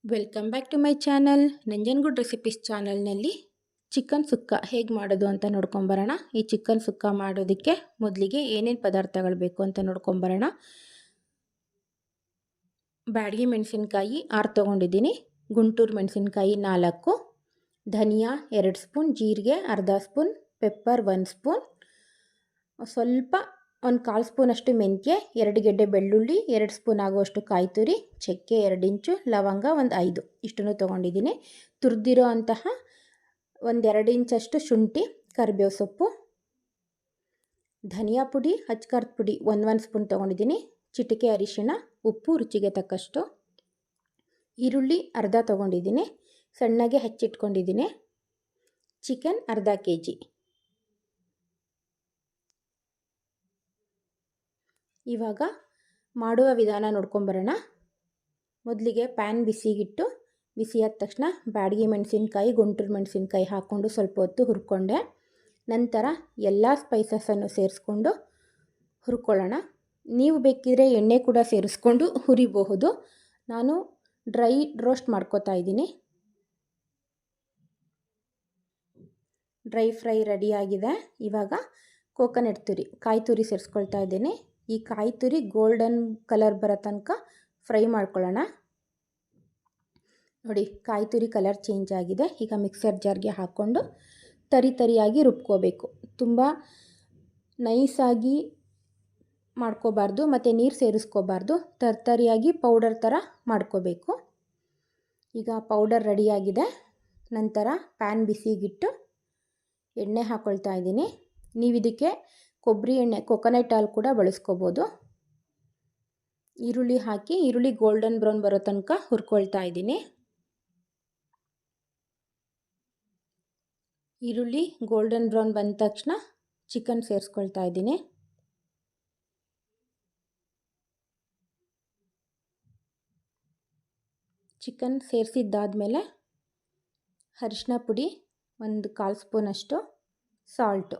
Welcome back to my channel. Nanjangud recipes ಚಾನಲ್ನಲ್ಲಿ chicken sukka ಹೇಗೆ ಮಾಡೋದು ಅಂತ ನೋಡ್ಕೊಂಬರೋಣ. ಈ ಚಿಕನ್ ಸುಕ್ಕ ಮಾಡೋದಕ್ಕೆ ಮೊದಲಿಗೆ ಏನೇನು ಪದಾರ್ಥಗಳು ಬೇಕು ಅಂತ ನೋಡ್ಕೊಂಬರೋಣ. ಬ್ಯಾಡಗಿ ಮೆಣಸಿನ್ಕಾಯಿ 6 ತೊಗೊಂಡಿದ್ದೀನಿ, ಗುಂಟೂರು ಮೆಣಸಿನ್ಕಾಯಿ 4, ಧನಿಯಾ 2 ಸ್ಪೂನ್, ಜೀರಿಗೆ ಅರ್ಧ ಸ್ಪೂನ್, ಪೆಪ್ಪರ್ 1 ಸ್ಪೂನ್, ಸ್ವಲ್ಪ 1/4 ಸ್ಪೂನಷ್ಟು ಮೆಂತ್ಯ, 2 ಗೆಡ್ಡೆ ಬೆಳ್ಳುಳ್ಳಿ, 2 ಸ್ಪೂನ್ ಆಗುವಷ್ಟು ಕಾಯಿ ತುರಿ, ಚಕ್ಕೆ 2 ಇಂಚು, ಲವಂಗ 5 ಇಷ್ಟನ್ನು ತೊಗೊಂಡಿದ್ದೀನಿ. ತುರಿದಿರೋ ಅಂತಹ 1-2 ಇಂಚಷ್ಟು ಶುಂಠಿ, ಕರಿಬೇವು ಸೊಪ್ಪು, ಧನಿಯಾ ಪುಡಿ, ಅಚ್ಕಾರದ ಪುಡಿ 1 ಸ್ಪೂನ್ ತೊಗೊಂಡಿದ್ದೀನಿ, ಚಿಟಿಕೆ ಅರಿಶಿಣ, ಉಪ್ಪು ರುಚಿಗೆ ತಕ್ಕಷ್ಟು, ಈರುಳ್ಳಿ ಅರ್ಧ ತೊಗೊಂಡಿದ್ದೀನಿ, ಸಣ್ಣಗೆ ಹೆಚ್ಚಿಟ್ಕೊಂಡಿದ್ದೀನಿ, ಚಿಕನ್ ಅರ್ಧ kg. ಇವಾಗ ಮಾಡುವ ವಿಧಾನ ನೋಡ್ಕೊಂಬರೋಣ. ಮೊದಲಿಗೆ ಪ್ಯಾನ್ ಬಿಸಿಗಿಟ್ಟು ಬಿಸಿಯಾದ ತಕ್ಷಣ ಬ್ಯಾಡಗಿ ಮೆಣಸಿನ್ಕಾಯಿ, ಗುಂಟೂರು ಮೆಣಸಿನ್ಕಾಯಿ ಹಾಕ್ಕೊಂಡು ಸ್ವಲ್ಪ ಹೊತ್ತು ಹುರ್ಕೊಂಡೆ. ನಂತರ ಎಲ್ಲ ಸ್ಪೈಸಸನ್ನು ಸೇರಿಸ್ಕೊಂಡು ಹುರ್ಕೊಳ್ಳೋಣ. ನೀವು ಬೇಕಿದ್ರೆ ಎಣ್ಣೆ ಕೂಡ ಸೇರಿಸ್ಕೊಂಡು ಹುರಿಬಹುದು. ನಾನು ಡ್ರೈ ರೋಸ್ಟ್ ಮಾಡ್ಕೋತಾ ಇದ್ದೀನಿ. ಡ್ರೈ ಫ್ರೈ ರೆಡಿಯಾಗಿದೆ. ಇವಾಗ ಕೋಕೋನಟ್ ತುರಿ, ಕಾಯಿ ತುರಿ ಸೇರಿಸ್ಕೊಳ್ತಾ ಇದ್ದೀನಿ. ಈ ಕಾಯಿ ತುರಿ ಗೋಲ್ಡನ್ ಕಲರ್ ಬರೋ ತನಕ ಫ್ರೈ ಮಾಡ್ಕೊಳ್ಳೋಣ. ನೋಡಿ, ಕಾಯಿ ತುರಿ ಕಲರ್ ಚೇಂಜ್ ಆಗಿದೆ. ಈಗ ಮಿಕ್ಸರ್ ಜಾರ್ಗೆ ಹಾಕ್ಕೊಂಡು ತರಿಯಾಗಿ ರುಬ್ಕೋಬೇಕು. ತುಂಬ ನೈಸಾಗಿ ಮಾಡ್ಕೋಬಾರ್ದು ಮತ್ತು ನೀರು ಸೇರಿಸ್ಕೋಬಾರ್ದು. ತರಿಯಾಗಿ ಪೌಡರ್ ಥರ ಮಾಡ್ಕೋಬೇಕು. ಈಗ ಪೌಡರ್ ರೆಡಿಯಾಗಿದೆ. ನಂತರ ಪ್ಯಾನ್ ಬಿಸಿಗಿಟ್ಟು ಎಣ್ಣೆ ಹಾಕ್ಕೊಳ್ತಾ ಇದ್ದೀನಿ. ನೀವು ಇದಕ್ಕೆ ಕೊಬ್ಬರಿ ಎಣ್ಣೆ, ಕೊಕೊನಟ್ ಆಯಿಲ್ ಕೂಡ ಬಳಸ್ಕೋಬೋದು. ಈರುಳ್ಳಿ ಹಾಕಿ ಈರುಳ್ಳಿ ಗೋಲ್ಡನ್ ಬ್ರೌನ್ ಬರೋ ತನಕ ಹುರ್ಕೊಳ್ತಾ ಇದ್ದೀನಿ. ಈರುಳ್ಳಿ ಗೋಲ್ಡನ್ ಬ್ರೌನ್ ಬಂದ ತಕ್ಷಣ ಚಿಕನ್ ಸೇರಿಸ್ಕೊಳ್ತಾ ಇದ್ದೀನಿ. ಚಿಕನ್ ಸೇರಿಸಿದ್ದಾದಮೇಲೆ ಅರಿಶಿನ ಪುಡಿ 1/4 ಸ್ಪೂನಷ್ಟು, ಸಾಲ್ಟು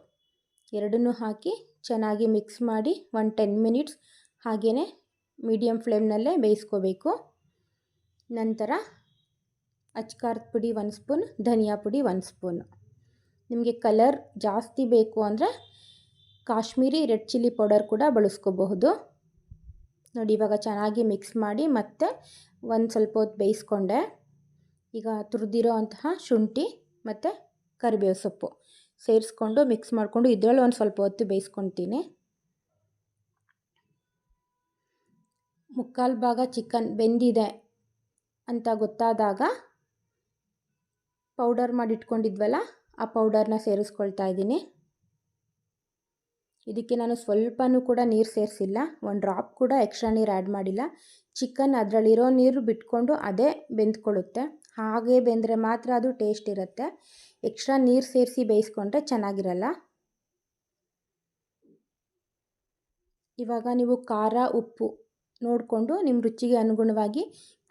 ಎರಡನ್ನೂ ಹಾಕಿ ಚೆನ್ನಾಗಿ ಮಿಕ್ಸ್ ಮಾಡಿ 10 ಮಿನಿಟ್ಸ್ ಹಾಗೇ ಮೀಡಿಯಮ್ ಫ್ಲೇಮ್ನಲ್ಲೇ ಬೇಯಿಸ್ಕೋಬೇಕು. ನಂತರ ಅಚ್ಕಾರದ ಪುಡಿ 1 ಸ್ಪೂನ್, ಧನಿಯಾ ಪುಡಿ 1 ಸ್ಪೂನ್. ನಿಮಗೆ ಕಲರ್ ಜಾಸ್ತಿ ಬೇಕು ಅಂದರೆ ಕಾಶ್ಮೀರಿ ರೆಡ್ ಚಿಲ್ಲಿ ಪೌಡರ್ ಕೂಡ ಬಳಸ್ಕೋಬಹುದು. ನೋಡಿ, ಇವಾಗ ಚೆನ್ನಾಗಿ ಮಿಕ್ಸ್ ಮಾಡಿ ಮತ್ತೆ ಸ್ವಲ್ಪ ಹೊತ್ತು ಬೇಯಿಸ್ಕೊಂಡೆ. ಈಗ ತುರಿದಿರೋ ಅಂತಹ ಶುಂಠಿ ಮತ್ತು ಕರಿಬೇವು ಸೊಪ್ಪು ಸೇರಿಸ್ಕೊಂಡು ಮಿಕ್ಸ್ ಮಾಡಿಕೊಂಡು ಇದರಲ್ಲಿ ಸ್ವಲ್ಪ ಹೊತ್ತು ಬೇಯಿಸ್ಕೊತೀನಿ. 3/4 ಭಾಗ ಚಿಕನ್ ಬೆಂದಿದೆ ಅಂತ ಗೊತ್ತಾದಾಗ ಪೌಡರ್ ಮಾಡಿಟ್ಕೊಂಡಿದ್ವಲ್ಲ, ಆ ಪೌಡರ್ನ ಸೇರಿಸ್ಕೊಳ್ತಾ ಇದ್ದೀನಿ. ಇದಕ್ಕೆ ನಾನು ಸ್ವಲ್ಪನೂ ಕೂಡ ನೀರು ಸೇರಿಸಿಲ್ಲ, 1 ಡ್ರಾಪ್ ಕೂಡ ಎಕ್ಸ್ಟ್ರಾ ನೀರು ಆ್ಯಡ್ ಮಾಡಿಲ್ಲ. ಚಿಕನ್ ಅದರಲ್ಲಿರೋ ನೀರು ಬಿಟ್ಕೊಂಡು ಅದೇ ಬೆಂದ್ಕೊಳ್ಳುತ್ತೆ. ಹಾಗೆ ಬೆಂದರೆ ಮಾತ್ರ ಅದು ಟೇಸ್ಟ್ ಇರುತ್ತೆ. ಎಕ್ಸ್ಟ್ರಾ ನೀರು ಸೇರಿಸಿ ಬೇಯಿಸ್ಕೊಂಡ್ರೆ ಚೆನ್ನಾಗಿರಲ್ಲ. ಇವಾಗ ನೀವು ಖಾರ ಉಪ್ಪು ನೋಡಿಕೊಂಡು ನಿಮ್ಮ ರುಚಿಗೆ ಅನುಗುಣವಾಗಿ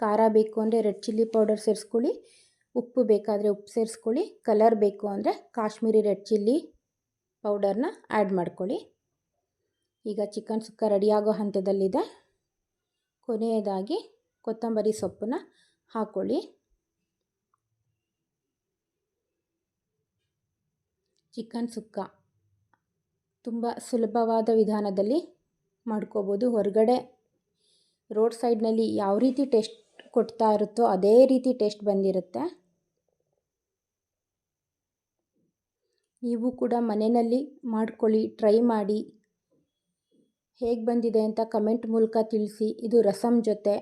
ಖಾರ ಬೇಕು ಅಂದರೆ ರೆಡ್ ಚಿಲ್ಲಿ ಪೌಡರ್ ಸೇರಿಸ್ಕೊಳ್ಳಿ, ಉಪ್ಪು ಬೇಕಾದರೆ ಉಪ್ಪು ಸೇರಿಸ್ಕೊಳ್ಳಿ, ಕಲರ್ ಬೇಕು ಅಂದರೆ ಕಾಶ್ಮೀರಿ ರೆಡ್ ಚಿಲ್ಲಿ ಪೌಡರ್ನ ಆ್ಯಡ್ ಮಾಡ್ಕೊಳ್ಳಿ. ಈಗ ಚಿಕನ್ ಸುಕ್ಕ ರೆಡಿಯಾಗೋ ಹಂತದಲ್ಲಿದೆ. ಕೊನೆಯದಾಗಿ ಕೊತ್ತಂಬರಿ ಸೊಪ್ಪನ್ನ ಹಾಕ್ಕೊಳ್ಳಿ. ಚಿಕನ್ ಸುಕ್ಕ ತುಂಬ ಸುಲಭವಾದ ವಿಧಾನದಲ್ಲಿ ಮಾಡ್ಕೋಬೋದು. ಹೊರಗಡೆ ರೋಡ್ ಸೈಡ್ನಲ್ಲಿ ಯಾವ ರೀತಿ ಟೇಸ್ಟ್ ಕೊಡ್ತಾ ಇರುತ್ತೋ ಅದೇ ರೀತಿ ಟೇಸ್ಟ್ ಬಂದಿರುತ್ತೆ. ನೀವು ಕೂಡ ಮನೆಯಲ್ಲಿ ಮಾಡ್ಕೊಳ್ಳಿ, ಟ್ರೈ ಮಾಡಿ. ಹೇಗೆ ಬಂದಿದೆ ಅಂತ ಕಮೆಂಟ್ ಮೂಲಕ ತಿಳಿಸಿ. ಇದು ರಸಮ್ ಜೊತೆ,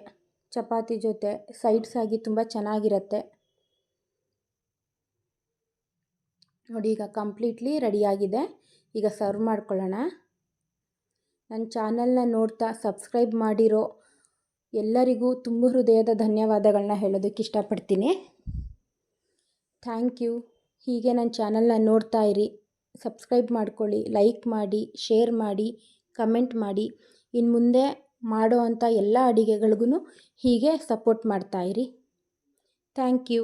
ಚಪಾತಿ ಜೊತೆ ಸೈಡ್ಸ್ ಆಗಿ ತುಂಬ ಚೆನ್ನಾಗಿರುತ್ತೆ. ನೋಡಿ, ಈಗ ಕಂಪ್ಲೀಟ್ಲಿ ರೆಡಿಯಾಗಿದೆ. ಈಗ ಸರ್ವ್ ಮಾಡ್ಕೊಳ್ಳೋಣ. ನನ್ನ ಚಾನಲ್ನ ನೋಡ್ತಾ ಸಬ್ಸ್ಕ್ರೈಬ್ ಮಾಡಿರೋ ಎಲ್ಲರಿಗೂ ತುಂಬ ಹೃದಯದ ಧನ್ಯವಾದಗಳನ್ನ ಹೇಳೋದಕ್ಕೆ ಇಷ್ಟಪಡ್ತೀನಿ. Thank you. ಹೀಗೆ ನನ್ನ ಚಾನಲ್ನ ನೋಡ್ತಾ ಇರಿ, ಸಬ್ಸ್ಕ್ರೈಬ್ ಮಾಡ್ಕೊಳ್ಳಿ, ಲೈಕ್ ಮಾಡಿ, ಶೇರ್ ಮಾಡಿ, ಕಮೆಂಟ್ ಮಾಡಿ. ಇನ್ನು ಮುಂದೆ ಮಾಡೋ ಅಂಥ ಎಲ್ಲ ಅಡುಗೆಗಳಿಗೂ ಹೀಗೆ ಸಪೋರ್ಟ್ ಮಾಡ್ತಾಯಿರಿ. Thank you.